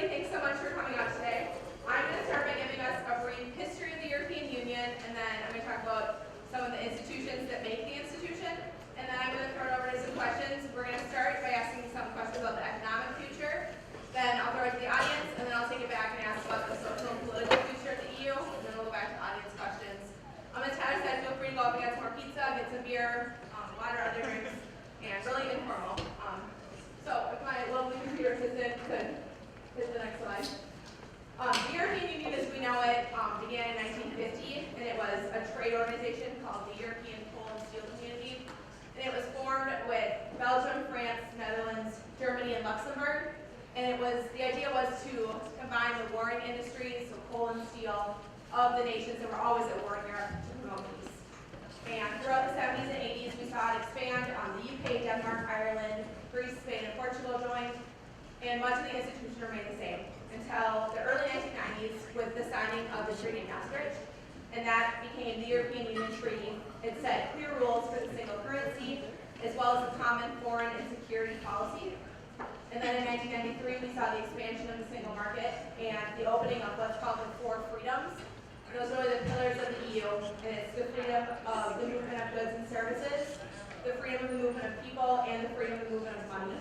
everybody. Thanks so much for coming out today. I'm going to start by giving us a brief history of the European Union, and then I'm going to talk about some of the institutions that make the institution, and then I'm going to throw it over to some questions. We're going to start by asking some questions about the economic future, then I'll throw it to the audience, and then I'll take it back and ask about the social and political future of the EU, and then we'll go back to audience questions. As Tyler said, feel free to go up and get some more pizza, get some beer, water, other drinks, and really informal. So if my lovely computer assistant could hit the next slide. The European Union as we know it began in 1950, and it was a trade organization called the European Coal and Steel Community. And it was formed with Belgium, France, Netherlands, Germany, and Luxembourg. And the idea was to combine the warring industries, so coal and steel, of the nations that were always at war in Europe to promote peace. And throughout the 70s and 80s, we saw it expand. The UK, Denmark, Ireland, Greece, Spain, and Portugal joined, and much of the institution remained the same until the early 1990s with the signing of the Treaty of Maastricht, and that became the European Union Treaty. It set clear rules for the single currency, as well as a common foreign and security policy. And then in 1993, we saw the expansion of the single market and the opening of what's called the Four Freedoms. Those are really the pillars of the EU, and it's the freedom of the movement of goods and services, the freedom of the movement of people, and the freedom of the movement of money.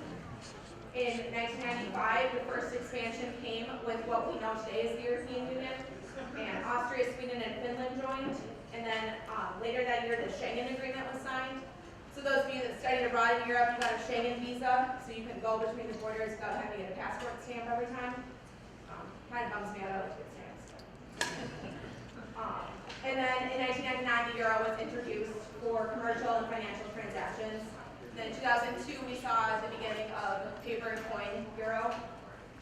In 1995, the first expansion came with what we know today as the European Union, and Austria, Sweden, and Finland joined. And then later that year, the Schengen Agreement was signed. So those of you that studied abroad in Europe, you got a Schengen visa, so you can go between the borders without having to get a passport stamp every time. Kind of bums me out, I like to get stamps. And then in 1999, the euro was introduced for commercial and financial transactions. Then in 2002, we saw the beginning of paper and coin euro.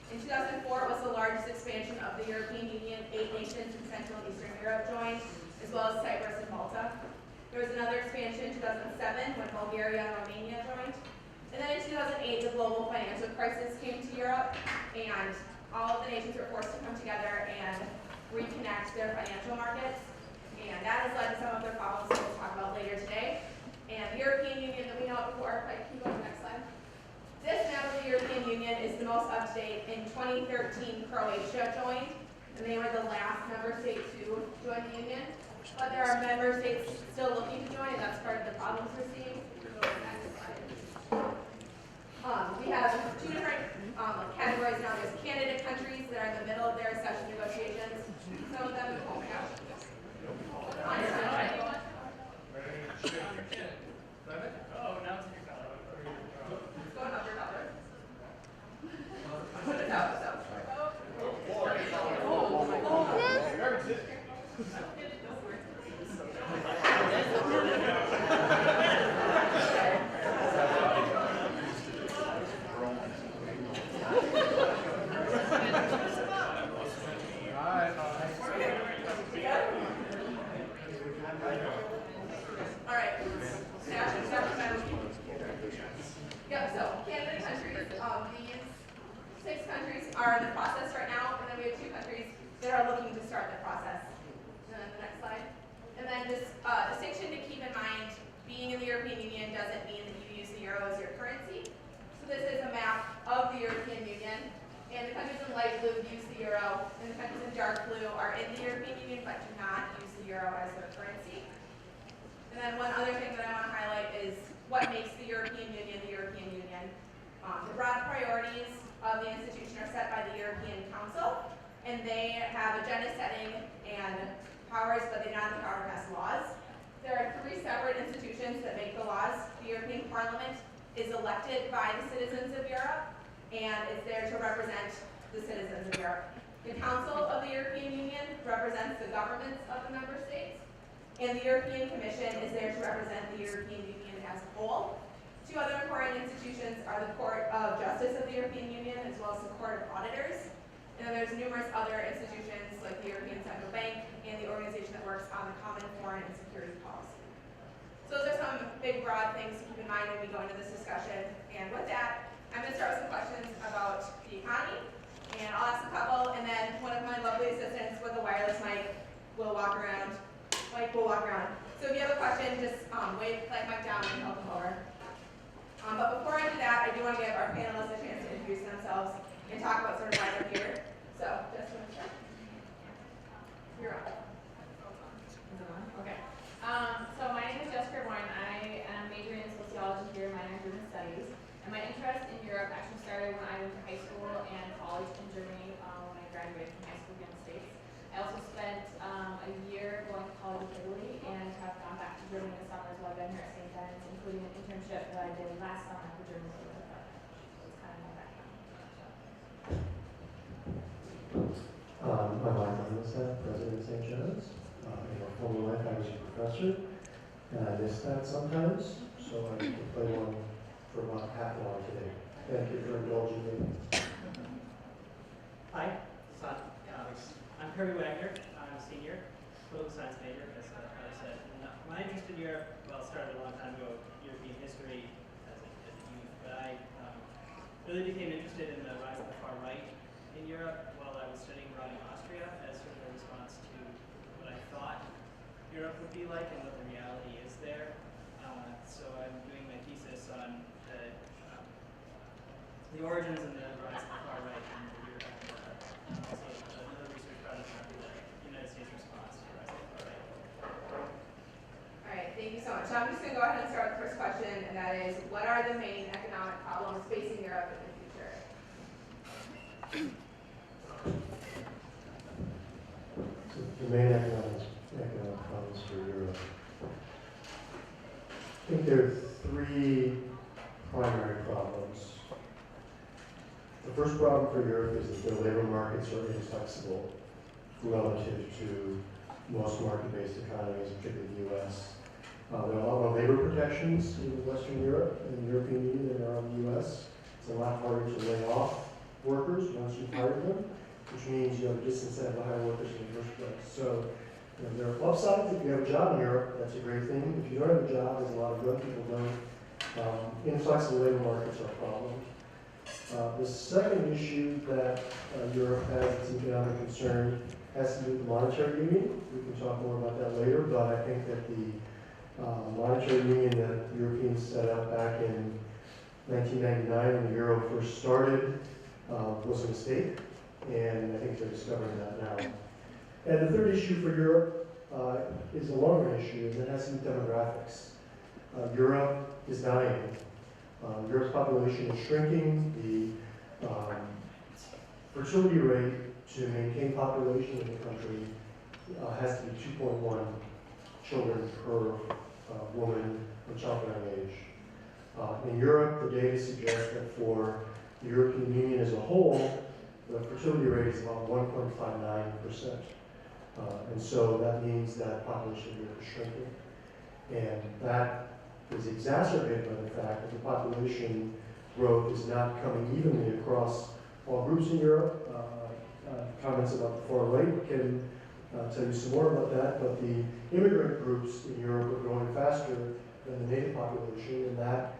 In 2004, it was the largest expansion of the European Union. 8 nations in Central and Eastern Europe joined, as well as Cyprus and Malta. There was another expansion in 2007 when Bulgaria and Romania joined. And then in 2008, the global financial crisis came to Europe, and all of the nations were forced to come together and reconnect their financial markets. And that has led to some of their problems that we'll talk about later today. And the European Union that we know it before, can you go to the next slide? This map of the European Union is the most up-to-date. In 2013, Croatia joined, and they were the last member state to join the Union. But there are member states still looking to join, and that's part of the problems we're seeing. We have 2 different categories now. There's candidate countries that are in the middle of their accession negotiations. Some of them, oh my gosh. Oh, now it's your color. It's going up your color. Put it out, so. Are in the process right now, and then we have 2 countries that are looking to start the process. And then the next slide. And then this distinction to keep in mind, being in the European Union doesn't mean that you use the euro as your currency. So this is a map of the European Union, and the countries in light blue use the euro, and the countries in dark blue are in the European Union but do not use the euro as their currency. And then one other thing that I want to highlight is what makes the European Union the European Union. The broad priorities of the institution are set by the European Council, and they have agenda setting and powers, but they don't have the power to pass laws. There are 3 separate institutions that make the laws. The European Parliament is elected by the citizens of Europe, and it's there to represent the citizens of Europe. The Council of the European Union represents the governments of the member states, and the European Commission is there to represent the European Union as a whole. 2 other important institutions are the Court of Justice of the European Union, as well as the Court of Auditors. And then there's numerous other institutions like the European Central Bank and the organization that works on the common foreign and security policy. So those are some big, broad things to keep in mind when we go into this discussion. And with that, I'm going to start with some questions about the economy. And I'll ask a couple, and then one of my lovely assistants with a wireless mic will walk around. So if you have a question, just wave the mic down and help them over. But before I do that, I do want to give our panelists a chance to introduce themselves and talk about sort of why they're here. internship that I did last summer for journalism department. So it's kind of my background. I'm Hemesath, president of St. John's. In my former life, I was a professor, and I miss that sometimes, so I get to play one for about half an hour today. Thank you for indulging me. Hi, I'm Kirby Wagner. I'm a senior, political science major, as Heather said. And my interest in Europe, well, started a long time ago, European history as a youth, but I really became interested in the rise of the far right in Europe while I was studying abroad in Austria as sort of a response to what I thought Europe would be like and what the reality is there. So I'm doing my thesis on the origins and the rise of the far right in Europe, and also another research project on the United States response to the rise of the far right. All right, thank you so much. So I'm just going to go ahead and start with the first question, and that is, what are the main economic problems facing Europe in the future? So the main economic problems for Europe. I think there are three primary problems. The first problem for Europe is that their labor markets are inflexible relative to most market-based economies, particularly the U.S. There are a lot more labor protections in Western Europe and the European Union than there are in the U.S. It's a lot harder to lay off workers once you've hired them, which means you have a disincentive to hire workers in the first place. So there are upsides. If you have a job in Europe, that's a great thing. If you don't have a job, as a lot of young people don't, inflexible labor markets are a problem. The second issue that Europe has as an economic concern has to do with the monetary union. We can talk more about that later, but I think that the monetary union that the Europeans set up back in 1999 when the euro first started was a mistake, and I think they're discovering that now. And the third issue for Europe is a longer issue, and that has to do with demographics. Europe is dying. Europe's population is shrinking. The fertility rate to maintain population in the country has to be 2.1 children per woman of childbearing age. In Europe, the data suggests that for the European Union as a whole, the fertility rate is about 1.59%. And so that means that population in Europe is shrinking. And that is exacerbated by the fact that the population growth is not coming evenly across all groups in Europe. Comments about the far right can tell you some more about that, but the immigrant groups in Europe are growing faster than the native population, and that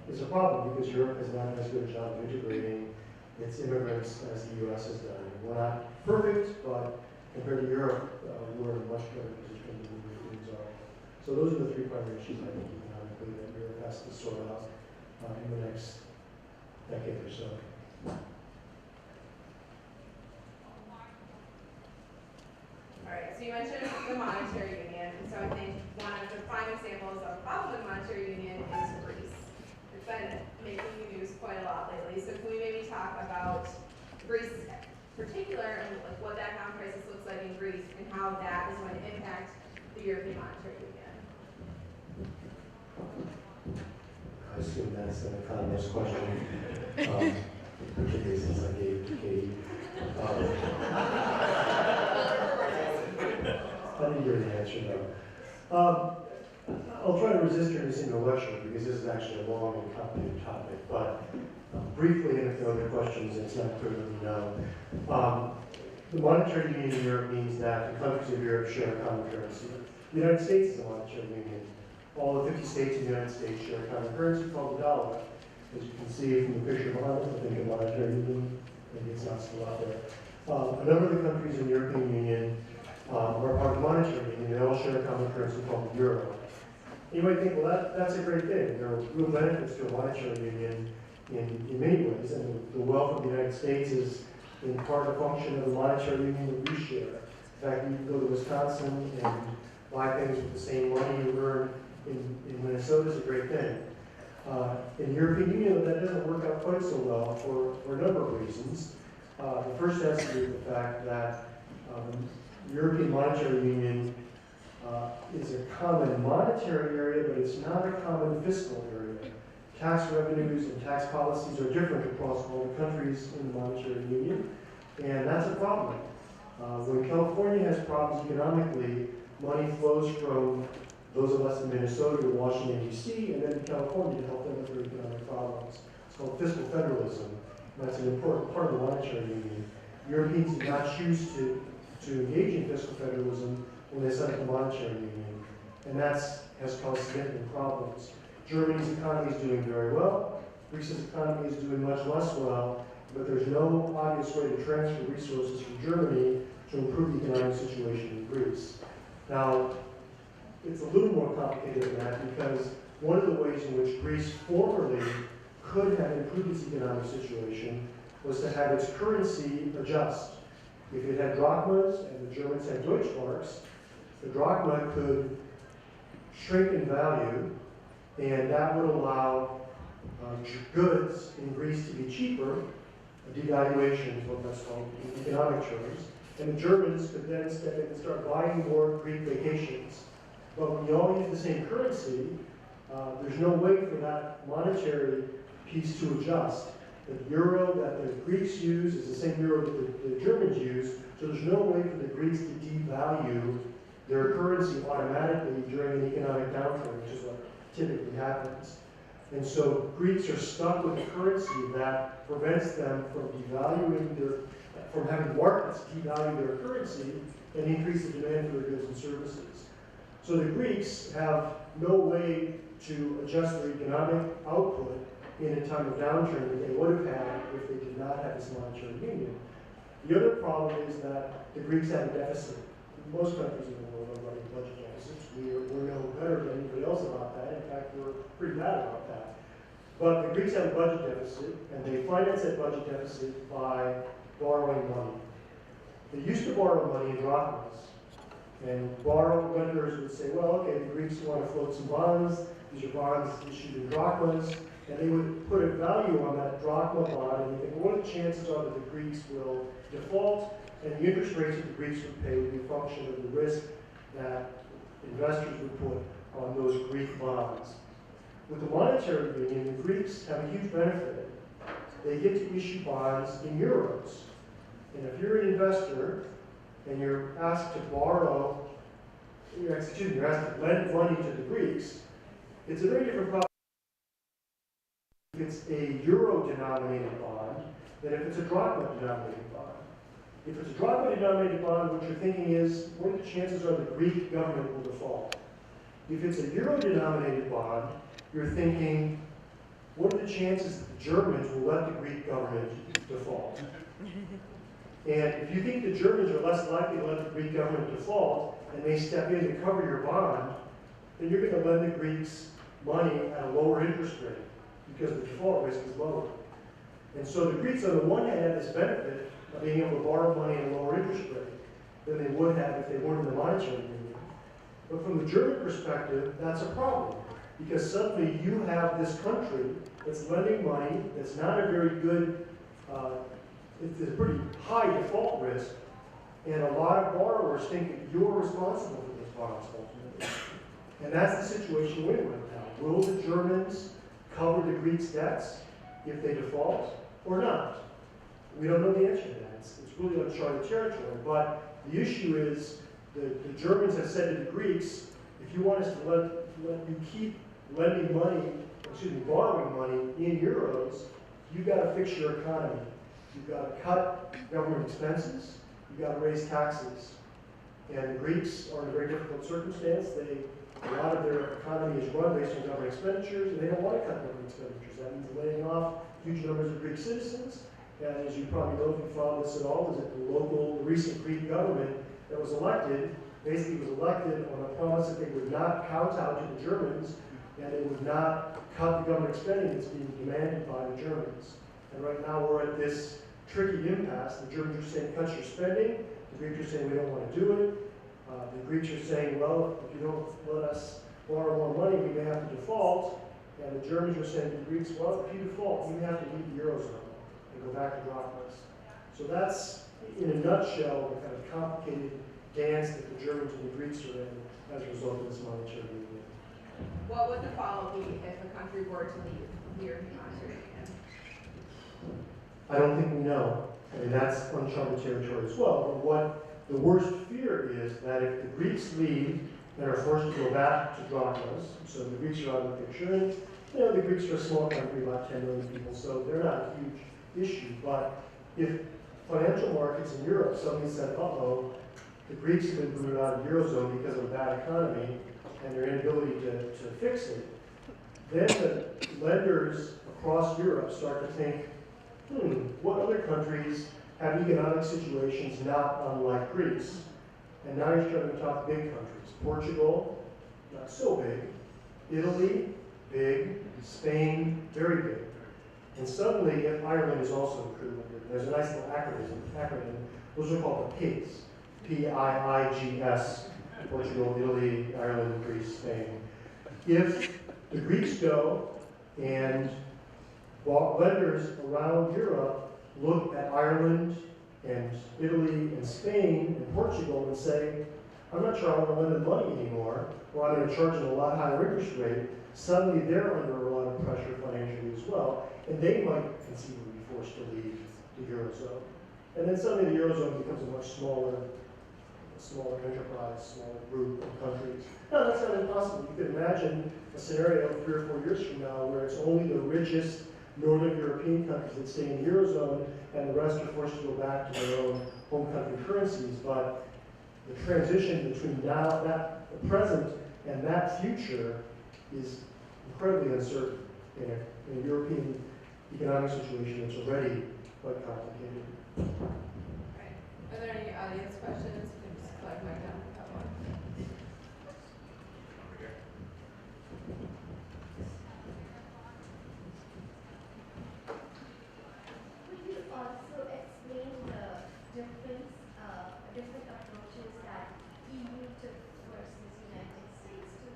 is a problem because Europe has not done as good a job of integrating its immigrants as the U.S. has done. We're not perfect, but compared to Europe, we're in a much better position than the Europeans are. So those are the three primary issues I think economically that Europe has to sort out in the next decade or so. All right, so you mentioned the monetary union, and so I think one of the prime examples of the problem with the monetary union is Greece. It's been making the news quite a lot lately, so can we maybe talk about Greece in particular and like what that economic crisis looks like in Greece and how that is going to impact the European monetary union? I assume that's an economist question, particularly since I gave it to Katie. I didn't hear the answer though. I'll try to resist turning this into a lecture because this is actually a long and complicated topic, but briefly, and if there are other questions, it's not clear to me now. The monetary union in Europe means that the countries of Europe share a common currency. The United States is a monetary union. All the 50 states in the United States share a common currency called the dollar. As you can see from the picture behind us, I think a monetary union, maybe it's not still out there. A number of the countries in the European Union are part of the monetary union. They all share a common currency called the euro. You might think, well, that's a great thing. There are real benefits to a monetary union in many ways. And the wealth of the United States is in part a function of the monetary union that we share. In fact, you can go to Wisconsin and buy things with the same money you earn in Minnesota is a great thing. In the European Union, that doesn't work out quite so well for a number of reasons. The first has to do with the fact that the European Monetary Union is a common monetary area, but it's not a common fiscal area. Tax revenues and tax policies are different across all the countries in the monetary union, and that's a problem. When California has problems economically, money flows from those of us in Minnesota to Washington, D.C., and then to California to help them with their economic problems. It's called fiscal federalism. That's an important part of the monetary union. Europeans did not choose to engage in fiscal federalism when they set up the monetary union, and that has caused significant problems. Germany's economy is doing very well. Greece's economy is doing much less well, but there's no obvious way to transfer resources from Germany to improve the economic situation in Greece. Now, it's a little more complicated than that because one of the ways in which Greece formerly could have improved its economic situation was to have its currency adjust. If it had drachmas and the Germans had Deutschmarks, the drachma could shrink in value, and that would allow goods in Greece to be cheaper. A devaluation is what that's called in economic terms. And the Germans could then step in and start buying more Greek vacations. But when you all use the same currency, there's no way for that monetary piece to adjust. The euro that the Greeks use is the same euro that the Germans use, so there's no way for the Greeks to devalue their currency automatically during an economic downturn, which is what typically happens. And so Greeks are stuck with a currency that prevents them from from having markets devalue their currency and increase the demand for their goods and services. So the Greeks have no way to adjust their economic output in a time of downturn that they would have had if they did not have this monetary union. The other problem is that the Greeks have a deficit. Most countries in the world are running budget deficits. We're no better than anybody else about that. In fact, we're pretty bad about that. But the Greeks have a budget deficit, and they finance that budget deficit by borrowing money. They used to borrow money in drachmas, and lenders would say, well, okay, the Greeks want to float some bonds. These are bonds issued in drachmas, and they would put a value on that drachma bond, and you think, well, what are the chances are that the Greeks will default, and the interest rates that the Greeks would pay would be a function of the risk that investors would put on those Greek bonds. With the monetary union, the Greeks have a huge benefit. They get to issue bonds in euros. And if you're an investor and you're asked to you're asked to lend money to the Greeks, it's a very different problem if it's a euro-denominated bond than if it's a drachma-denominated bond. If it's a drachma-denominated bond, what you're thinking is, what are the chances are the Greek government will default? If it's a euro-denominated bond, you're thinking, what are the chances that the Germans will let the Greek government default? And if you think the Germans are less likely to let the Greek government default, and they step in to cover your bond, then you're going to lend the Greeks money at a lower interest rate because the default risk is lower. And so the Greeks, on the one hand, have this benefit of being able to borrow money at a lower interest rate than they would have if they weren't in the monetary union. But from the German perspective, that's a problem. Because suddenly you have this country that's lending money that's not a very good, it's a pretty high default risk, and a lot of borrowers think that you're responsible for this bonds ultimately. And that's the situation we're in right now. Will the Germans cover the Greeks' debts if they default or not? We don't know the answer to that. It's really uncharted territory. But the issue is the Germans have said to the Greeks, if you want us to let you keep lending money, borrowing money in euros, you've got to fix your economy. You've got to cut government expenses. You've got to raise taxes. And the Greeks are in a very difficult circumstance. A lot of their economy is run based on government expenditures, and they don't want to cut government expenditures. That means laying off huge numbers of Greek citizens. And as you probably know, if you follow this at all, is that the recent Greek government that was elected basically was elected on a promise that they would not kowtow to the Germans, and they would not cut the government spending that's being demanded by the Germans. And right now we're at this tricky impasse. The Germans are saying, cut your spending. The Greeks are saying, we don't want to do it. The Greeks are saying, well, if you don't let us borrow more money, we may have to default. And the Germans are saying to the Greeks, well, if you default, you may have to leave the Eurozone and go back to drachmas. So that's, in a nutshell, the kind of complicated dance that the Germans and the Greeks are in as a result of this monetary union. What would the follow be if a country were to leave the European monetary union? I don't think we know. I mean, that's uncharted territory as well. But what the worst fear is that if the Greeks leave and are forced to go back to drachmas, so the Greeks are out of the picture, and the Greeks are a small country, about 10 million people, so they're not a huge issue. But if financial markets in Europe suddenly said, uh-oh, the Greeks have been booted out of the Eurozone because of a bad economy and their inability to fix it, then the lenders across Europe start to think, what other countries have economic situations not unlike Greece? And now you're starting to talk big countries. Portugal, not so big. Italy, big. Spain, very big. And suddenly, if Ireland is also included, there's a nice little acronym. Those are called the PIGS. P-I-I-G-S. Portugal, Italy, Ireland, Greece, Spain. If the Greeks go and lenders around Europe look at Ireland and Italy and Spain and Portugal and say, I'm not sure I want to lend them money anymore, or I'm going to charge them a lot higher interest rate, suddenly they're under a lot of pressure financially as well, and they might conceivably be forced to leave the Eurozone. And then suddenly the Eurozone becomes a much smaller enterprise, smaller group of countries. No, that's not impossible. You could imagine a scenario 3 or 4 years from now where it's only the richest Northern European countries that stay in the Eurozone and the rest are forced to go back to their own home country currencies. But the transition between the present and that future is incredibly uncertain in a European economic situation that's already quite complicated. Right. Are there any audience questions? You can just flag my down. Could you also explain the different approaches that EU took versus United States to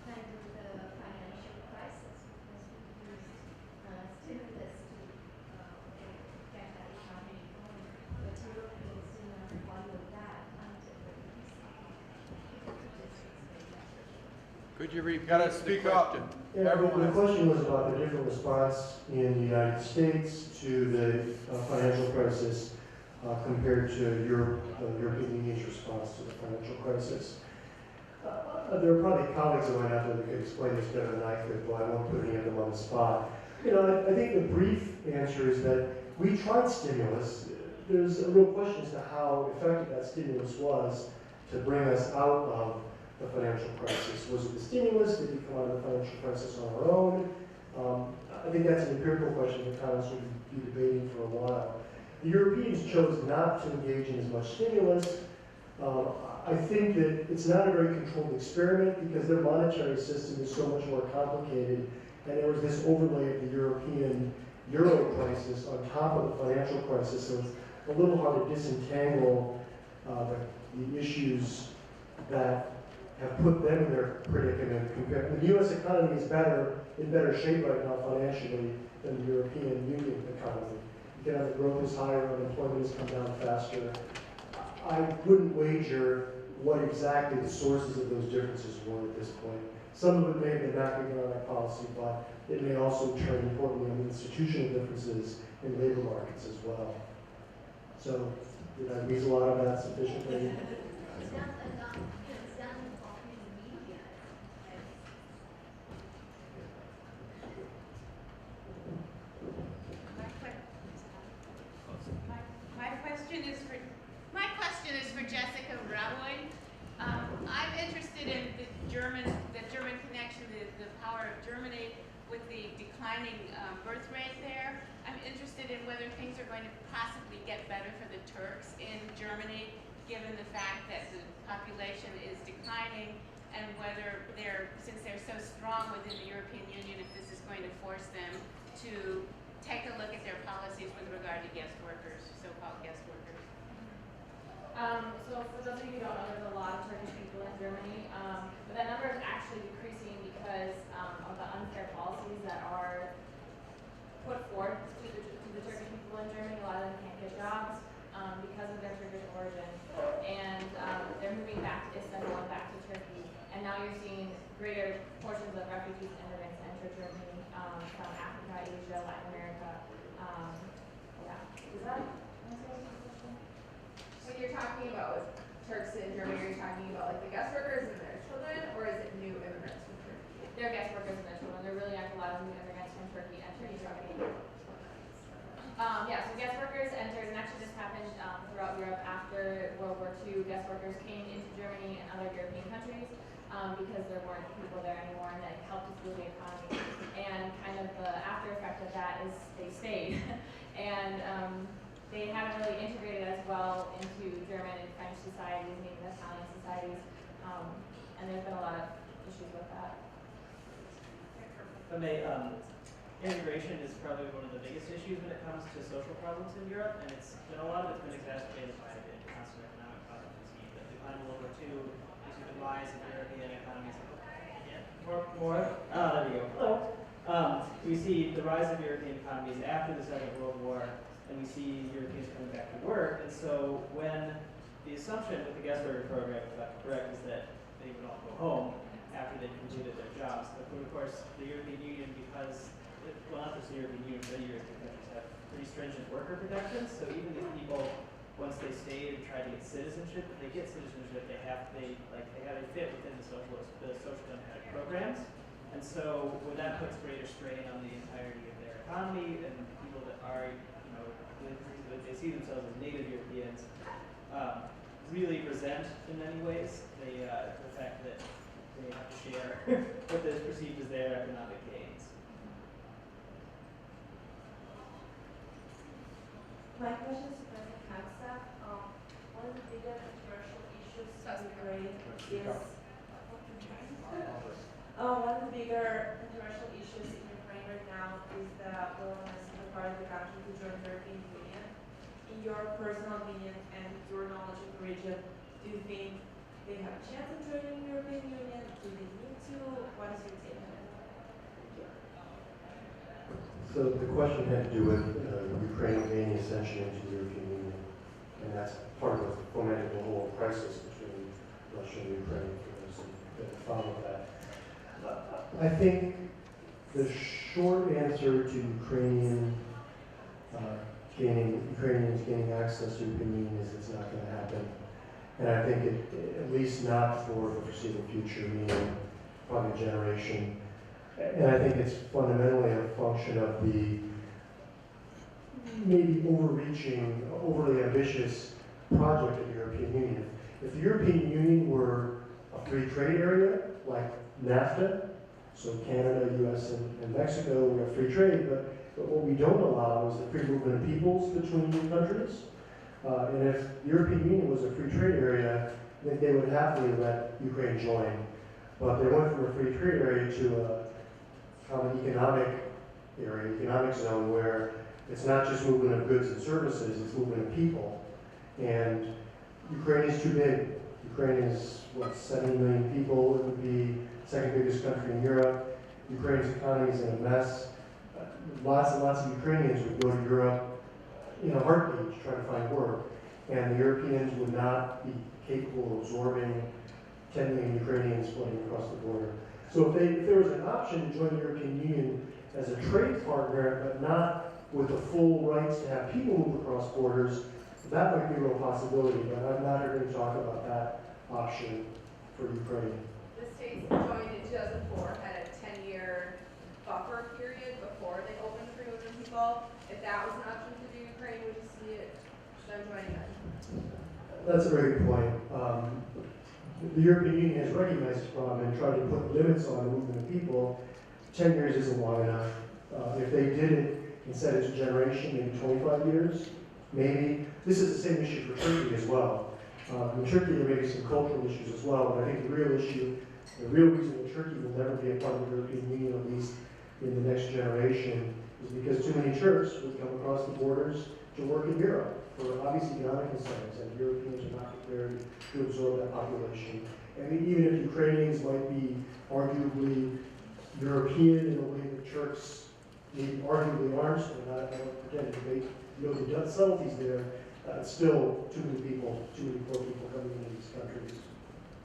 handle the financial crisis? Because we used stimulus to get that economy going, but Europeans did not follow that until very recently. If you could just explain that. Could you repeat Gotta the speak question? up. Yeah, Everyone the has- question was about the different response in the United States to the financial crisis compared to the European Union's response to the financial crisis. There are probably colleagues of mine out there that could explain this better than I could, but I won't put any of them on the spot. I think the brief answer is that we tried stimulus. There's a real question as to how effective that stimulus was to bring us out of the financial crisis. Was it the stimulus? Did we come out of the financial crisis on our own? I think that's an empirical question that Congress will be debating for a while. The Europeans chose not to engage in as much stimulus. I think that it's not a very controlled experiment because their monetary system is so much more complicated, and there was this overlay of the European euro crisis on top of the financial crisis, so it's a little hard to disentangle the issues that have put them in their predicament. The U.S. economy is in better shape right now financially than the European Union economy. Economic growth is higher, unemployment has come down faster. I wouldn't wager what exactly the sources of those differences were at this point. Some of it may have been macroeconomic policy, but it may also turn importantly on institutional differences in labor markets as well. So, did I weasel out of that sufficiently? It's done in popular media. My question is for Jessica Raboin. I'm interested in the German connection, the power of Germany with the declining birth rate there. I'm interested in whether things are going to possibly get better for the Turks in Germany, given the fact that the population is declining, and whether since they're so strong within the European Union, if this is going to force them to take a look at their policies with regard to guest workers, so-called guest workers. So for those of you who don't know, there's a lot of Turkish people in Germany, but that number is actually decreasing because of the unfair policies that are put forth to the Turkish people in Germany. A lot of them can't get jobs because of their Turkish origin, and they're Germany, from Africa, Asia, Latin America. Yeah. Is that answer your question? When you're talking about Turks in Germany, are you talking about like the guest workers and their children, or is it new immigrants from Turkey? They're guest workers and their children. There really aren't a lot of new immigrants from Turkey entering Germany. Yeah, so guest workers entered, and actually this happened throughout Europe after World War II. Guest workers came into Germany and other European countries because there weren't people there anymore, and that helped to fuel the economy. And kind of the after effect of that is they stayed. And they haven't really integrated as well into German and French societies, maybe Italian societies, and there's been a lot of issues with that. Immigration is probably one of the biggest issues when it comes to social problems in Europe, and a lot of it's been exacerbated by the constant economic problems we see. The decline of World War II, the demise of European economies. There we go. Hello. We see the rise of European economies after the Second World War, and we see Europeans coming back to work. And so when the assumption with the guest worker program, if that's correct, is that they would all go home after they completed their jobs. But of course, the European Union, because well, not just the European Union, many European countries have pretty stringent worker protections. So even if people, once they stay and try to get citizenship, if they get citizenship, they have to fit within the social democratic programs. And so when that puts greater strain on the entirety of their economy, and people that are, they see themselves as native Europeans, really resent in many ways the fact that they have to share what is perceived as their economic gains. My question is to President Hemesath. One of the bigger controversial issues in Ukraine is one of the bigger controversial issues in Ukraine right now is the willingness of the part of the country to join the European Union. In your personal opinion and your knowledge of the region, do you think they have a chance of joining the European Union? Do they need to? What is your take on it? So the question had to do with Ukraine gaining ascension into the European Union, and that's part of what fomented the whole crisis between Russia and Ukraine for those that follow that. I think the short answer to Ukrainians gaining access to the European Union is it's not going to happen. And I think at least not for the foreseeable future, meaning probably a generation. And I think it's fundamentally a function of the maybe overreaching, overly ambitious project of the European Union. If the European Union were a free trade area, like NAFTA, so Canada, US, and Mexico, we have free trade, but what we don't allow is the free movement of peoples between countries. And if the European Union was a free trade area, then they would happily let Ukraine join. But they went from a free trade area to a common economic area, economic zone, where it's not just movement of goods and services, it's movement of people. And Ukraine is too big. Ukraine is, 70 million people. It would be the second biggest country in Europe. Ukraine's economy is in a mess. Lots and lots of Ukrainians would go to Europe in a heartbeat to try to find work. And the Europeans would not be capable of absorbing 10 million Ukrainians flooding across the border. So if there was an option to join the European Union as a trade partner, but not with the full rights to have people move across borders, that might be a real possibility, but I'm not here to talk about that option for Ukraine. The states that joined in 2004 had a 10-year buffer period before they opened for moving people. If that was an option for the Ukraine, would you see them joining then? That's a very good point. The European Union has recognized this problem and tried to put limits on the movement of people. 10 years isn't long enough. If they did it and set it to generation, maybe 25 years, maybe. This is the same issue for Turkey as well. In Turkey, there may be some cultural issues as well, but I think the real issue, the real reason that Turkey will never be a part of the European Union, at least in the next generation, is because too many Turks would come across the borders to work in Europe for obvious economic incentives, and Europeans are not prepared to absorb that population. And even if Ukrainians might be arguably European in a way that Turks maybe arguably aren't, and I don't pretend to debate the subtleties there, it's still too many people, too many poor people coming into these countries.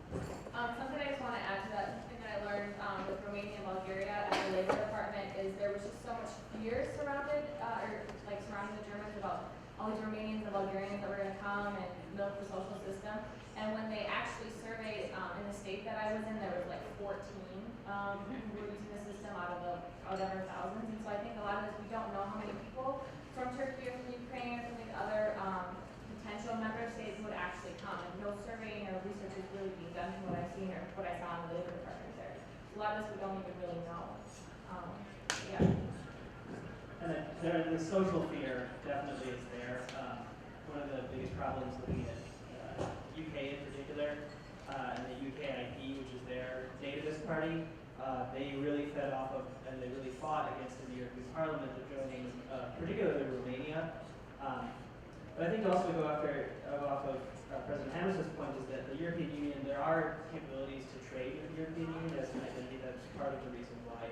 Something I just want to add to that, something that I learned with Romania and Bulgaria at the Labor Department is there was just so much fear surrounding the Germans about all these Romanians and Bulgarians that were going to come and milk the social system. And when they actually surveyed in the state that I was in, there was like 14 who were using the system out of over thousands. And so I think a lot of this, we don't know how many people from Turkey or from Ukraine or from these other potential member states would actually come. And no surveying or research is really being done from what I've seen or what I saw in the Labor Department there. A lot of this we don't even really know. Yeah. And the social fear definitely is there. One of the biggest problems looking at UK in particular, and the UKIP, which is their nativist party, they really fed off of, and they really fought against in the European Parliament of joining, particularly Romania. But I think also to go off of President Hemesath's point is that the European Union, there are capabilities to trade with the European Union as an identity. That's part of the reason why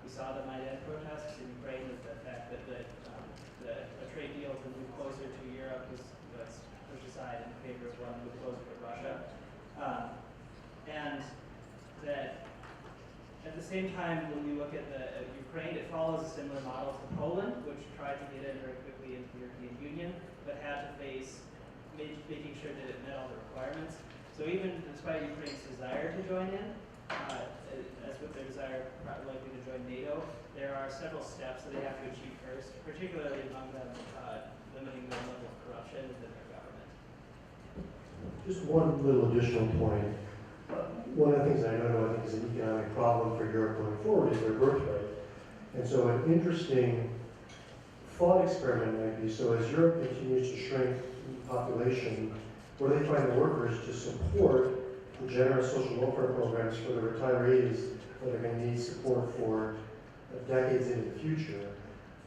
we saw the Maidan protests in Ukraine, is the fact that the trade deal to move closer to Europe was pushed aside in favor of one move closer to Russia. And that at the same time, when we look at Ukraine, it follows a similar model to Poland, which tried to get in very quickly into the European Union, but had to face making sure that it met all the requirements. So even despite Ukraine's desire to join in, as with their desire likely to join NATO, there are several steps that they have to achieve first, particularly among them limiting the level of corruption within their government. Just one little additional point. One of the things I know I think is an economic problem for Europe going forward is their birth rate. And so an interesting thought experiment might be, so as Europe continues to shrink in population, where they find the workers to support the generous social welfare programs for the retirees that are going to need support for decades into the future.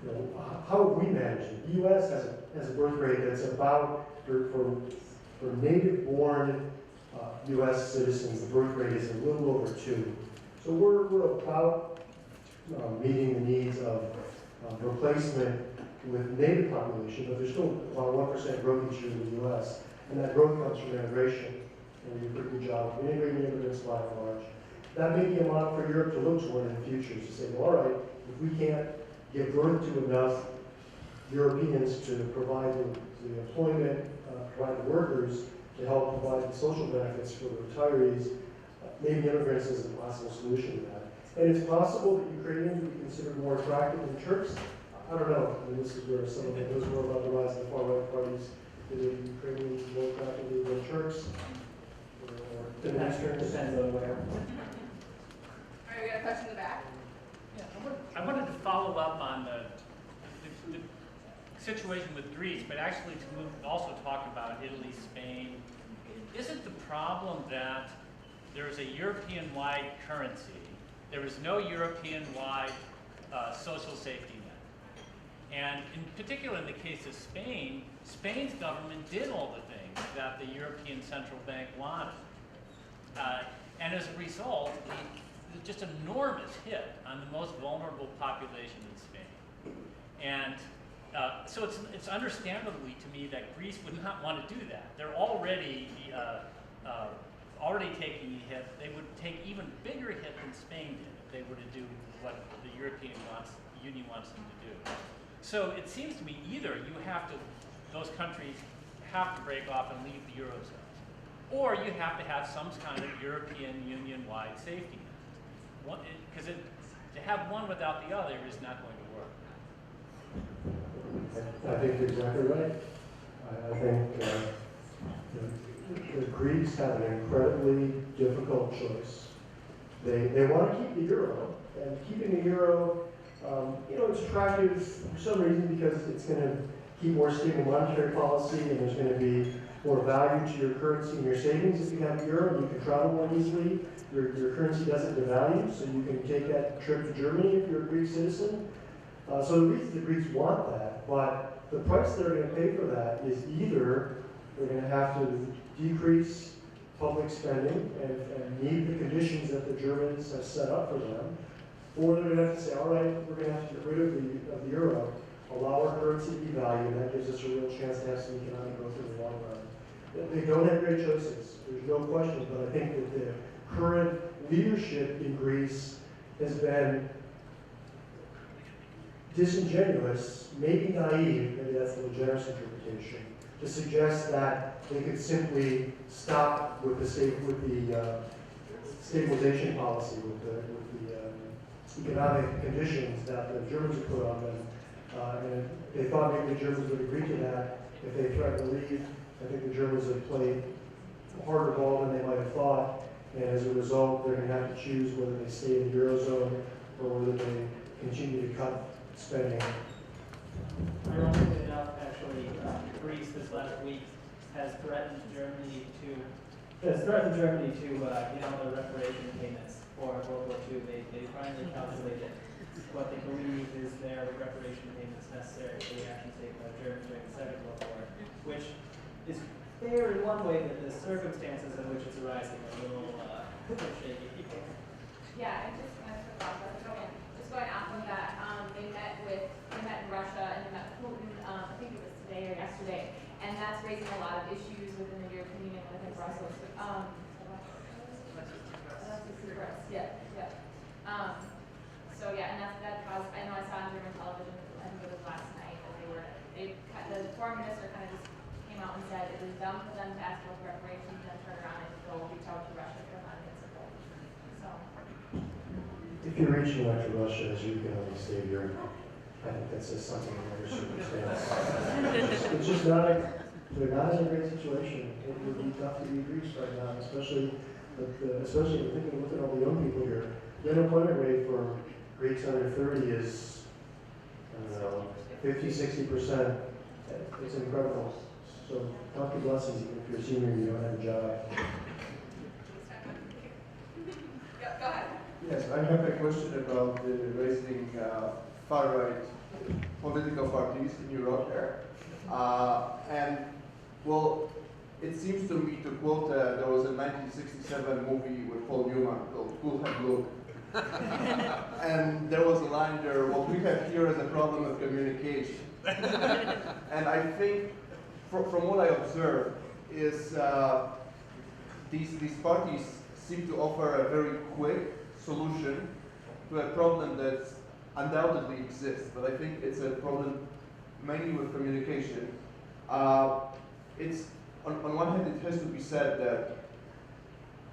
You know, how would we manage it? The U.S. has a birth rate that's about, for native-born U.S. citizens, the birth rate is a little over 2. So we're about meeting the needs of replacement with native population, but there's still about 1% growth each year in the U.S. And that growth comes from immigration. And we do a pretty good job of integrating immigrants by and large. That may be a model for Europe to look toward in the future, to say, well, all right, if we can't give birth to enough Europeans to provide the employment, provide the workers, to help provide the social benefits for the retirees, maybe immigrants is a possible solution to that. And it's possible that Ukrainians would be considered more attractive than Turks. I don't know. I mean, this is where some of those who are about to rise in the far-right parties, the Ukrainians more attractive than Turks. Depends on where. All right, we got a question in the back. Yeah, I wanted to follow up on the situation with Greece, but actually to also talk about Italy, Spain. Isn't the problem that there is a European-wide currency? There is no European-wide social safety net. And in particular, in the case of Spain, Spain's government did all the things that the European Central Bank wanted. And as a result, just an enormous hit on the most vulnerable population in Spain. And so it's understandably to me that Greece would not want to do that. They're already taking a hit. They would take even bigger hit than Spain did if they were to do what the European Union wants them to do. So it seems to me either those countries have to break off and leave the Eurozone, or you have to have some kind of European Union-wide safety net. Because to have one without the other is not going to work. I think you're exactly right. I think the Greeks have an incredibly difficult choice. They want to keep the euro, and keeping the euro, it's attractive for some reason because it's going to keep more stable monetary policy, and there's going to be more value to your currency and your savings if you have the euro, and you can travel more easily. Your currency doesn't devalue, so you can take that trip to Germany if you're a Greek citizen. So the reason the Greeks want that, but the price they're going to pay for that is either they're going to have to decrease public spending and meet the conditions that the Germans have set up for them, or they're going to have to say, all right, we're going to have to get rid of the euro, allow our currency to devalue, and that gives us a real chance to have some economic growth in the long run. They don't have great choices. There's no question, but I think that the current leadership in Greece has been disingenuous, maybe naive, maybe that's the generous interpretation, to suggest that they could simply stop with the stabilization policy, with the economic conditions that the Germans have put on them. And they thought maybe the Germans would agree to that if they threatened to leave. I think the Germans have played harder ball than they might have thought, and as a result, they're going to have to choose whether they stay in the Eurozone or whether they continue to cut spending. Ironically enough, actually, Greece this last week has threatened Germany to get all the reparation payments for World War II. They finally calculated what they believe is their reparation payments necessary for the actions taken by Germany during the Second World War, which is fair in one way, but the circumstances in which it's arising are a little shaky. Yeah, and just going off of that, they met in Russia and they met with Putin, I think it was today or yesterday, and that's raising a lot of issues within the European Union, within Brussels. So yeah, and that caused, I know I saw on German television, I think it was last night, that the foreign minister kind of just came out and said it was dumb for them to ask for reparations and then turn around and go reach out to Russia for not against support. So. If you're reaching out to Russia as your economic savior, I think that says something in your circumstance. It's just they're not in a great situation. It would be tough to be Greece right now, especially thinking, look at all the young people here. The unemployment rate for Greeks under 30 is, I don't know, 50–60%. It's incredible. So count your blessings even if you're a senior and you don't have a job. Go ahead. Yes, I have a question about the raising far-right political parties in Europe here. And, well, it seems to me, to quote, there was a 1967 movie with Paul Newman called Cool Hand Luke. And there was a line there, what we have here is a problem of communication. And I think, from what I observed, is these parties seem to offer a very quick solution to a problem that undoubtedly exists, but I think it's a problem mainly with communication. It's on one hand, it has to be said that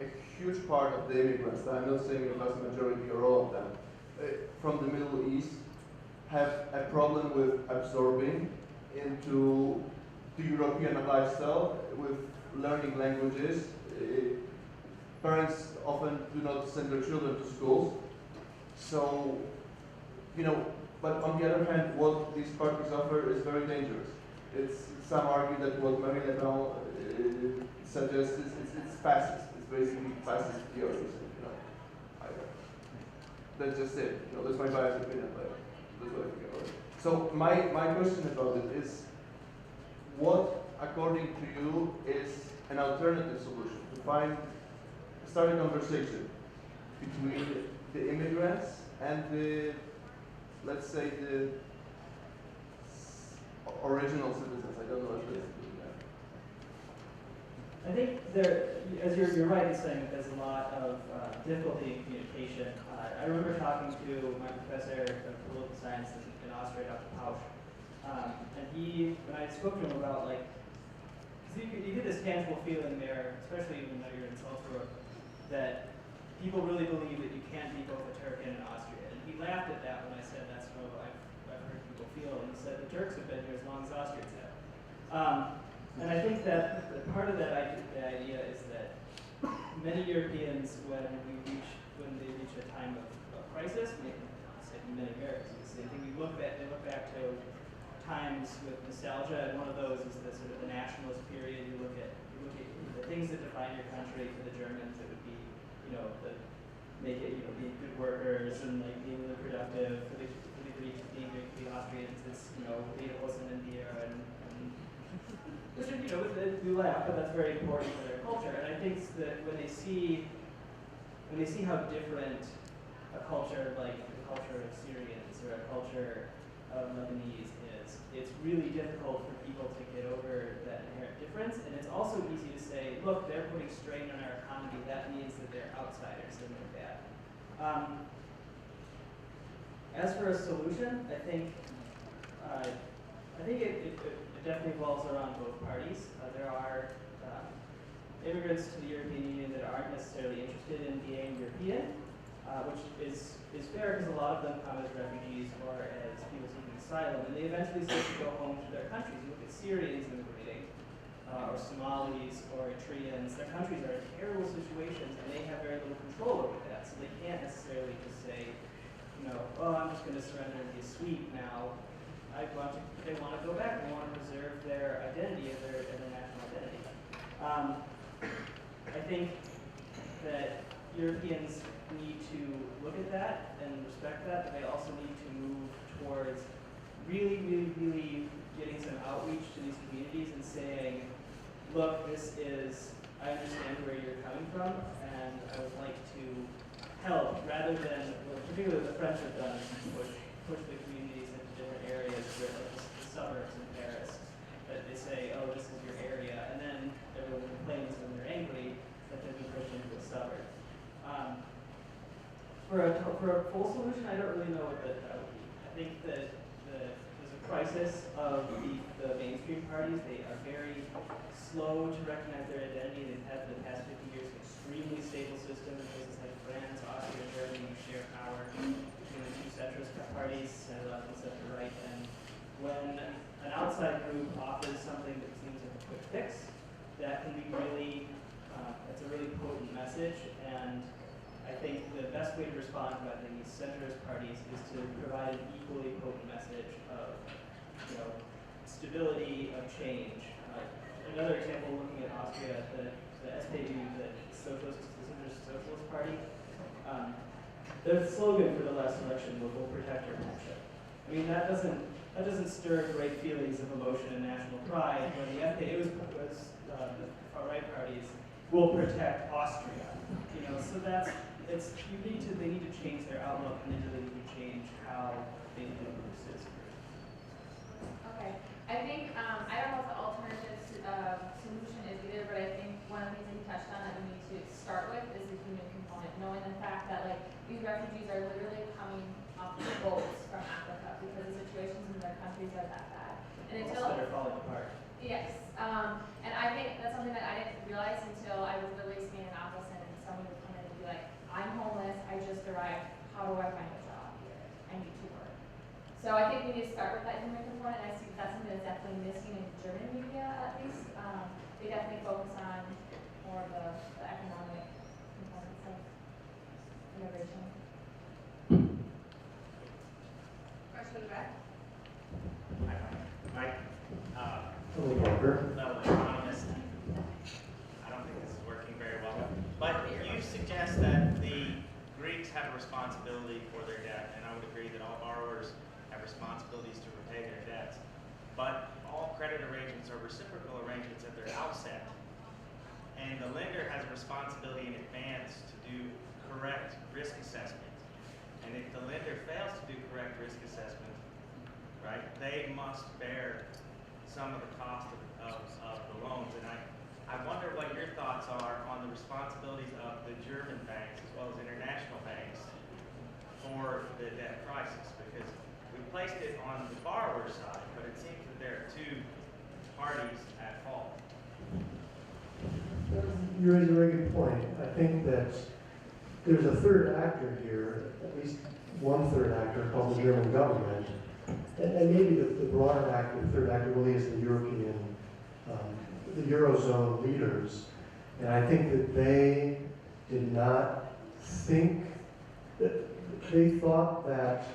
a huge part of the immigrants, I'm not saying the vast majority or all of them, from the Middle East have a problem with absorbing into the European lifestyle, with learning languages. Parents often do not send their children to schools. So, but on the other hand, what these parties offer is very dangerous. Some argue that what Marie Le Pen suggests is it's fascist. It's basically fascist theories. That's just it. That's my biased opinion, but that's what I think about it. So my question about it is, what, according to you, is an alternative solution to start a conversation between the immigrants and the, let's say, the original citizens? I don't know if it's I think as you're right in saying that there's a lot of difficulty in communication. I remember talking to my professor of political science in Austria, Dr. Pausch, and when I spoke to him about because you get this tangible feeling there, especially when you're in Salzburg, that people really believe that you can't be both a Turk and an Austrian. And he laughed at that when I said that's how I've heard people feel, and he said the Turks have been here as long as Austrians have. And I think that part of the idea is that many Europeans, when they reach a time of crisis, maybe many Americans, they look back to times with nostalgia, and one of those is the sort of the nationalist period. You look at the things that define your country. For the Germans, it would be being good workers and being really productive. For the Greeks, being the Austrians, it's being awesome in India and which we laugh, but that's very important for their culture. And I think that when they see how different a culture like the culture of Syrians or a culture of Lebanese is it's really difficult for people to get over that inherent difference, and it's also easy to say, look, they're putting strain on our economy, that means that they're outsiders and they're bad. As for a solution, I think it definitely revolves around both parties. There are immigrants to the European Union that aren't necessarily interested in being European, which is fair because a lot of them come as refugees or as people seeking asylum, and they eventually start to go home to their countries. You look at Syrians immigrating, or Somalis, or Eritreans. Their countries are in terrible situations, and they have very little control over that, so they can't necessarily just say, oh, I'm just going to surrender and be a sweep now. They want to go back. They want to preserve their identity and their national identity. I think that Europeans need to look at that and respect that, but they also need to move towards really, really, really getting some outreach to these communities and saying, look, I understand where you're coming from, and I would like to help, rather than, particularly what the French have done, is push the communities into different areas, where, like the suburbs in Paris, that they say, oh, this is your area, and then everyone complains when they're angry that they've been pushed into a suburb. For a full solution, I don't really know what that would be. I think that there's a crisis of the mainstream parties. They are very slow to recognize their identity. They've had for the past 50 years an extremely stable system in places like France, Austria, Germany, who share power between the two centrist parties, center left and center right. And when an outside group offers something that seems like a quick fix, that can be really, it's a really potent message. And I think the best way to respond to these centrist parties is to provide an equally potent message of, stability, of change. Another example, looking at Austria, the SPD, the Centrist Socialist Party, their slogan for the last election was "We'll protect our nation." I mean, that doesn't stir great feelings of emotion and national pride. When the SPD was the far right parties, "We'll protect Austria." So they need to change their outlook, and they really need to change how they do citizenry. Okay, I think I don't know what the alternative solution is either, but I think one of the things that you touched on that we need to start with is the human component, knowing the fact that these refugees are literally coming off of boats from Africa because the situations in their countries are that bad. And until they're falling apart. Yes, and I think that's something that I didn't realize until I was literally standing in an office and someone would come in and be like, I'm homeless, I just arrived, how do I find a job here? I need to work. So I think we need to start with that human component, and I see that's something that's definitely missing in German media at least. They definitely focus on more of the economic components of immigration. Question in the back? Mike, Hello, Parker. fellow economist. I don't think this is working very well. But you suggest that the Greeks have a responsibility for their debt, and I would agree that all borrowers have responsibilities to repay their debts. But all credit arrangements are reciprocal arrangements at their outset. And the lender has a responsibility in advance to do correct risk assessment. And if the lender fails to do correct risk assessment, right, they must bear some of the cost of the loans. And I wonder what your thoughts are on the responsibilities of the German banks as well as international banks for the debt crisis, because we placed it on the borrower side, but it seems that there are two parties at fault. You raise a very good point. I think that there's a third actor here, at least one third actor called the German government, and maybe the broader actor, the third actor really is the European, the Eurozone leaders. And I think that they did not think, they thought that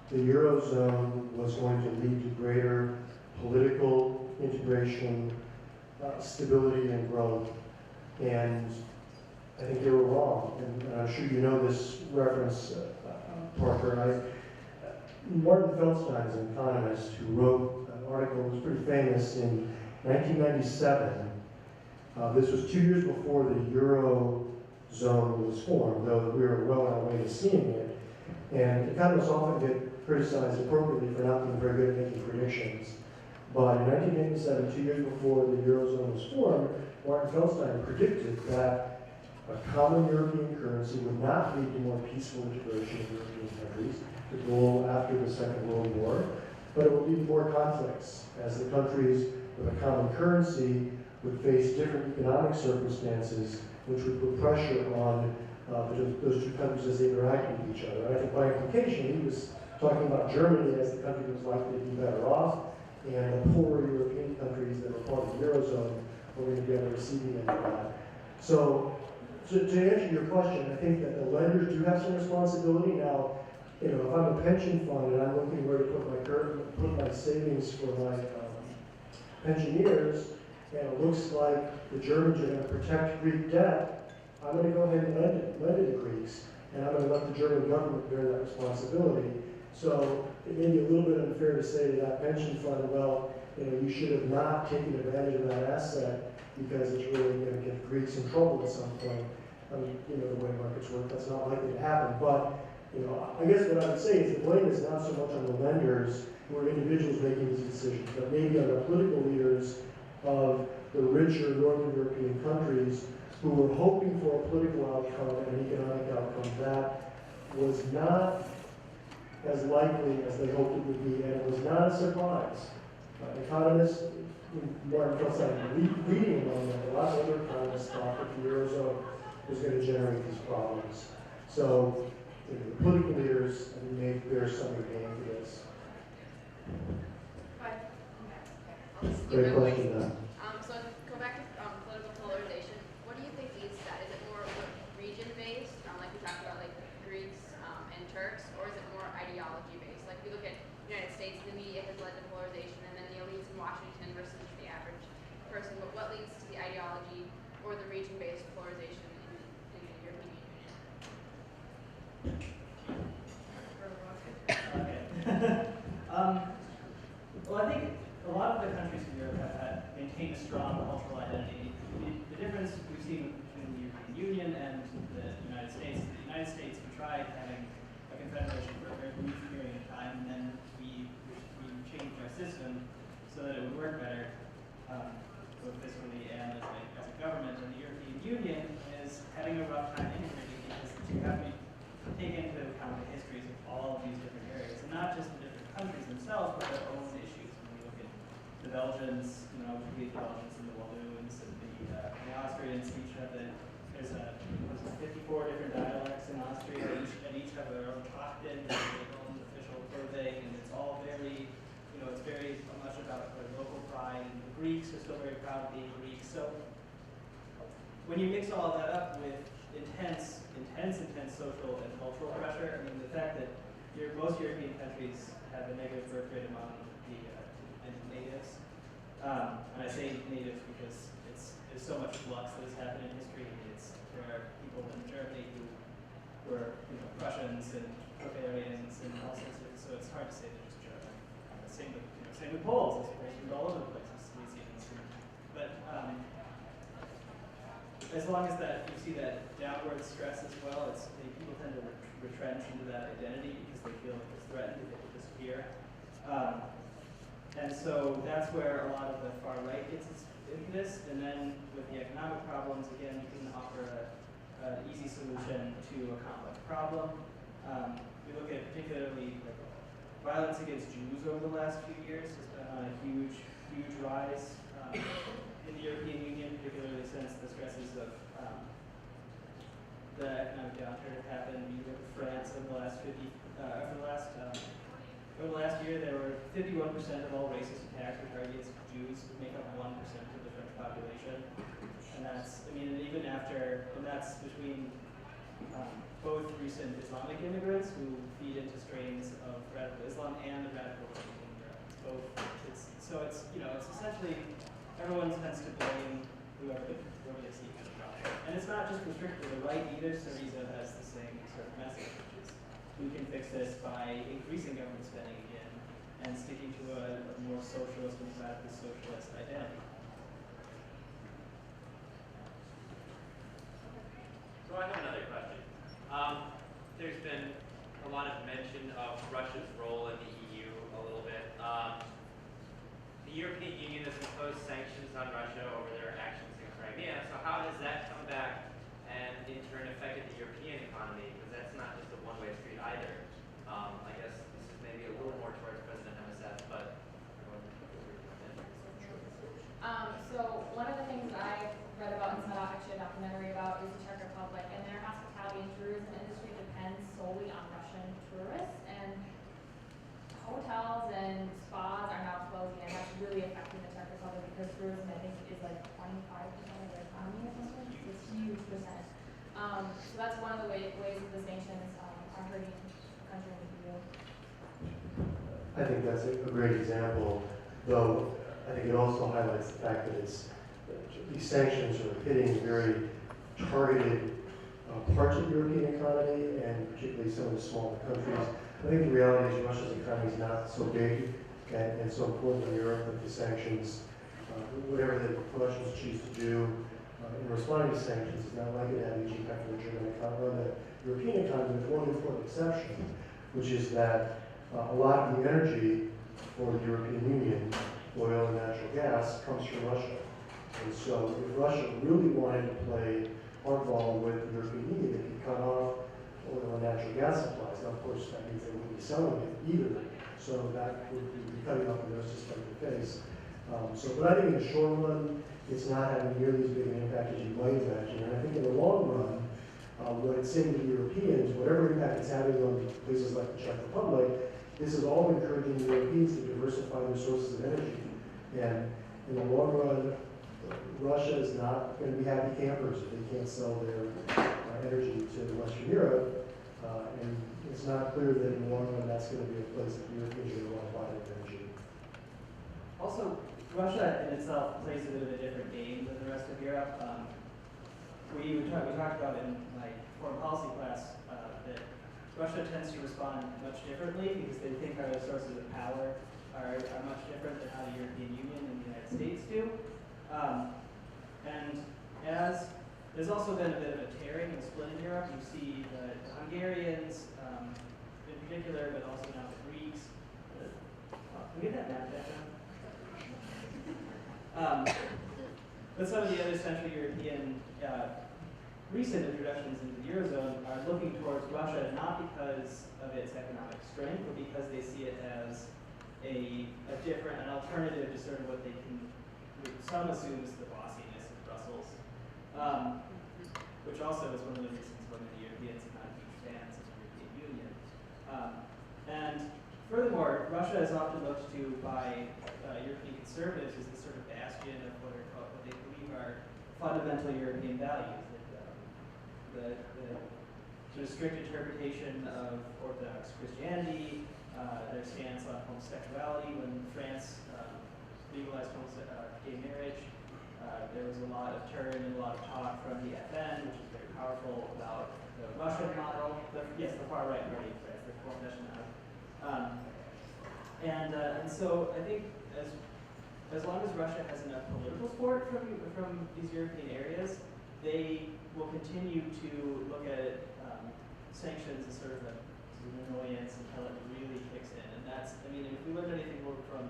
the Eurozone was going to lead to greater political integration, stability and growth. And I think they were wrong. And I'm sure you know this reference, Parker. Martin Feldstein is an economist who wrote an article that was pretty famous in 1997. This was 2 years before the Eurozone was formed, though we were well on our way to seeing it. And economists often get criticized appropriately for not being very good at making predictions. But in 1987, 2 years before the Eurozone was formed, Martin Feldstein predicted that a common European currency would not lead to more peaceful integration of European countries, the goal after the Second World War, but it would lead to more conflicts, as the countries with a common currency would face different economic circumstances, which would put pressure on those two countries as they interact with each other. And I think by implication, he was talking about Germany as the country that was likely to be better off, and the poorer European countries that were part of the Eurozone were going to be on the receiving end of that. So to answer your question, I think that the lenders do have some responsibility. Now, if I'm a pension fund and I'm looking where to put my savings for my pensioners, and it looks like the Germans are going to protect Greek debt, I'm going to go ahead and lend it to Greeks, and I'm going to let the German government bear that responsibility. So it may be a little bit unfair to say to that pension fund, well, you should have not taken advantage of that asset because it's really going to get Greeks in trouble at some point. I mean, the way markets work, that's not likely to happen. But I guess what I would say is the blame is not so much on the lenders who are individuals making these decisions, but maybe on the political leaders of the richer Northern European countries who were hoping for a political outcome and an economic outcome that was not as likely as they hoped it would be, and it was not a surprise. Economists, Martin Feldstein leading among them, a lot of other economists thought that the Eurozone was going to generate these problems. So the political leaders may bear some of the blame for this. Great question, So go back to political polarization. What do you think leads to that? Is it more region-based, like we talked about, like Greeks and Turks, or is it more ideology-based? Like we look at the United States, the media has led to polarization, and then the elites in Washington versus the average person. But what leads to the ideology or the region-based polarization in the European Union? Okay. Well, I think a lot of the countries in Europe have maintained a strong cultural identity. The difference we've seen between the European Union and the United States is the United States, we tried having a confederation for a very brief period of time, and then we changed our system so that it would work better, both fiscally and as a government. And the European Union is having a rough time integrating because you have to take into account the histories of all of these different areas, and not just the different countries themselves, but their own issues. When we look at the Belgians, the Belgians and the Walloons and the Austrians each have there's 54 different dialects in Austria, and each have their own Trachten, their own official clothing, and it's all very, it's very much about their local pride, and the Greeks are still very proud of being Greeks. So when you mix all of that up with intense social and cultural pressure, I mean, the fact that most European countries have a negative birth rate among the natives, and I say natives because there's so much flux that has happened in history. There are people in Germany who were Prussians and Bavarians and all sorts of, so it's hard to say they're just German. Same with Poles. Poles from all over the places. But as long as that you see that downward stress as well, people tend to retrench into that identity because they feel like it's threatened, they will disappear. And so that's where a lot of the far right gets its impetus. And then with the economic problems, again, you can offer an easy solution to a complex problem. We look at particularly violence against Jews over the last few years has been on a huge rise in the European Union, particularly since the stresses of the economic downturn have happened. You look at France over the last year, there were 51% of all racist attacks were targeted against Jews, who make up 1% of the French population. And that's between both recent Islamic immigrants who feed into strains of radical Islam and the radical right in Europe. It's essentially everyone tends to blame whoever they see as a problem. And it's not just restricted to the right either. Syriza has the same sort of message, which is we can fix this by increasing government spending again and sticking to a more socialist and radically socialist identity. So I have another question. There's been a a lot of mention of Russia's role in the EU a little bit. The European Union has imposed sanctions on Russia over their actions in Crimea. So how does that come back and in turn affected the European economy? Because that's not just a one-way street either. I guess this is maybe a little more towards President Hemesath, but everyone feel free to jump in. So one of the things I read about and saw actually a documentary about is the Czech Republic, and their hospitality and tourism industry depends solely on Russian tourists, and hotels and spas are now closing, and that's really affecting the Czech Republic because tourism, I think, is like 25% of their economy or something. It's a huge percent. So that's one of the ways that the sanctions are hurting the country in the EU. I think that's a great example, though I think it also highlights the fact that these sanctions are hitting very targeted parts of the European economy, and particularly some of the smaller countries. I think the reality is Russia's economy is not so big and so important in Europe that the sanctions, whatever the Russians choose to do in responding to sanctions, is not likely to have a huge impact on the German economy, on the European economy, with one important exception, which is that a lot of the energy for the European Union, oil and natural gas, comes from Russia. And so if Russia really wanted to play hardball with the European Union, they could cut off oil and natural gas supplies. Now, of course, that means they wouldn't be selling it either. So that would be cutting off the nose to spite the face. But I think in the short run, it's not having nearly as big an impact as you might imagine. And I think in the long run, what it's saying to the Europeans, whatever impact it's having on places like the Czech Republic, this is all encouraging the Europeans to diversify their sources of energy. And in the long run, Russia is not going to be happy campers if they can't sell their energy to Western Europe. And it's not clear that in the long run that's going to be a place that the Europeans are going to want to buy their energy. Also, Russia in itself plays a bit of a different game than the rest of Europe. We talked about in my foreign policy class that Russia tends to respond much differently because they think our sources of power are much different than how the European Union and the United States do. And as there's also been a bit of a tearing and split in Europe, you see the Hungarians in particular, but also now the Greeks. Can we get that map back down? But some of the other Central European recent introductions into the Eurozone are looking towards Russia not because of its economic strength, but because they see it as an alternative to sort of what they can, some assume is the bossiness of Brussels, which also is one of the reasons why many Europeans are not huge fans of the European Union. And furthermore, Russia is often looked to by European conservatives as this sort of bastion of what they believe are fundamental European values. The sort of strict interpretation of Orthodox Christianity, their stance on homosexuality when France legalized gay marriage. There was a lot of turn and a lot of talk from the FN, which is very powerful, about the Russian model. The far right party in France, the Coalition now. And so I think as long as Russia has enough political support from these European areas, they will continue to look at sanctions as sort of an annoyance until it really kicks in. And that's, I mean, if we look at anything from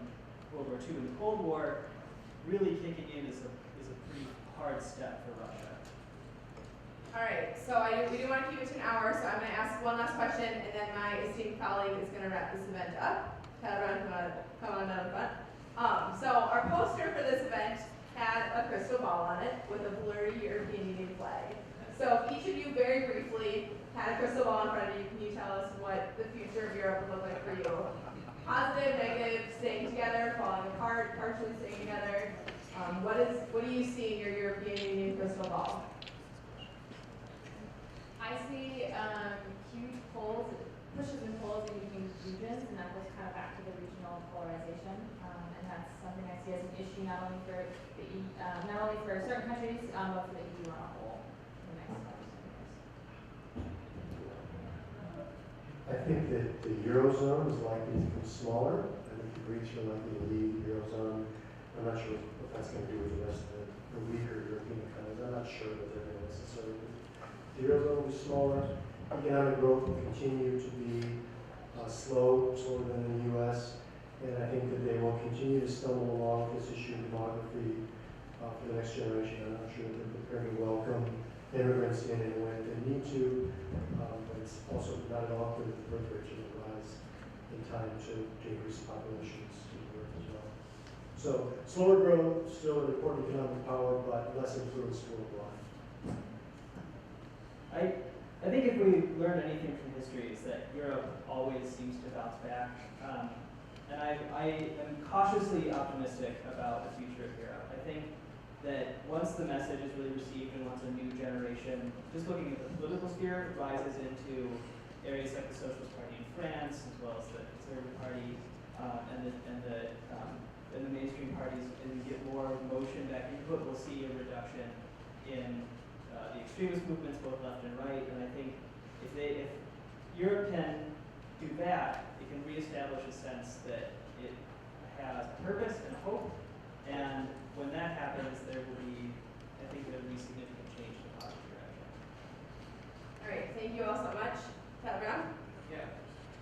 World War II and the Cold War, really kicking in is a pretty hard step for Russia. All right, so we do want to keep it to an hour, so I'm going to ask one last question, and then my esteemed colleague is going to wrap this event up. Come on down in front. So our poster for this event had a crystal ball on it with a blurry European Union flag. So if each of you very briefly had a crystal ball in front of you, can you tell us what the future of Europe would look like for you? Positive, negative, staying together, falling apart, partially staying together. What do you see in your European Union crystal ball? I see huge pushes and pulls in between regions, and that goes kind of back to the regional polarization. And that's something I see as an issue not only for certain countries, but for the EU on a whole in the next 5 years. I think that the Eurozone is likely to become smaller. I think the Greeks are likely to leave the Eurozone. I'm not sure what that's going to do with the rest of the weaker European economies. I'm not sure that they're going to necessarily leave. The Eurozone will be smaller, economic growth will continue to be slower than in the U.S., and I think that they will continue to stumble along with this issue of demography for the next generation. I'm not sure that they're prepared to welcome immigrants in and when they need to, but it's also not at all clear that the birth rate should rise in time to increase populations to the earth as well. So slower growth, still an important economic power, but less influence worldwide. I think if we learn anything from history, is that Europe always seems to bounce back. And I am cautiously optimistic about the future of Europe. I think that once the message is really received and once a new generation, just looking at the political sphere, rises into areas like the Socialist Party in France, as well as the Conservative Party and the mainstream parties, and we get more motion back into it, we'll see a reduction in the extremist movements, both left and right. And I think if Europe can do that, it can reestablish a sense that it has purpose and hope. And when that happens, there will be, I think, there will be significant change in the positive direction. All right, thank you all so much. Tyler Brown? Yeah,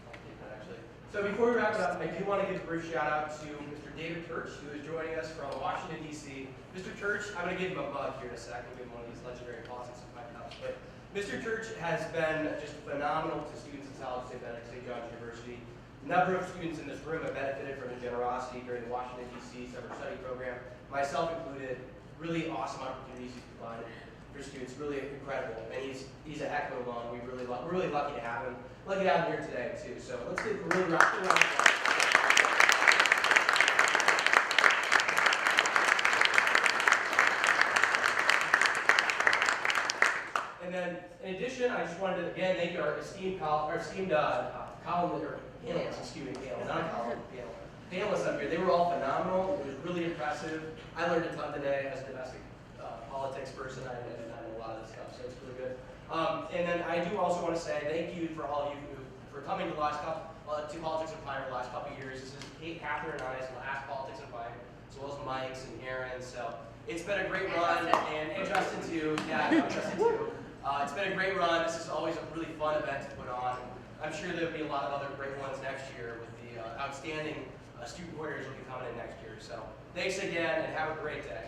I'll take that actually. So before we wrap it up, I do want to give a brief shout out to Mr. David Church, who is joining us from Washington, D.C. Mr. Church, I'm going to give him a bug here in a sec. We'll give him one of these legendary politics of my cups. But Mr. Church has been just phenomenal to students in South St. Benedict St. John's University. A number of students in this room have benefited from his generosity during the Washington, D.C. summer study program, myself included. Really awesome opportunities he's provided for students, really incredible. And he's a heck of a alum. We're really lucky to have him. Lucky to have him here today too. So let's give a really round of applause. And then, in addition, I just wanted to again thank our esteemed panelists up here. They were all phenomenal. It was really impressive. I learned a ton today as a domestic politics person. I know a lot of this stuff, so it's really good. And then I do also want to say thank you for all of you for coming to the last couple to Politics and Pint for the last couple of years. This is Kate, Catherine, and I's last Politics and Pint, as well as Mike's and Aaron's. So it's been a great run, and Justin too. Yeah, Justin too. It's been a great run. This is always a really fun event to put on. I'm sure there'll be a lot of other great ones next year with the outstanding student warriors will be coming in next year. So thanks again, and have a great day.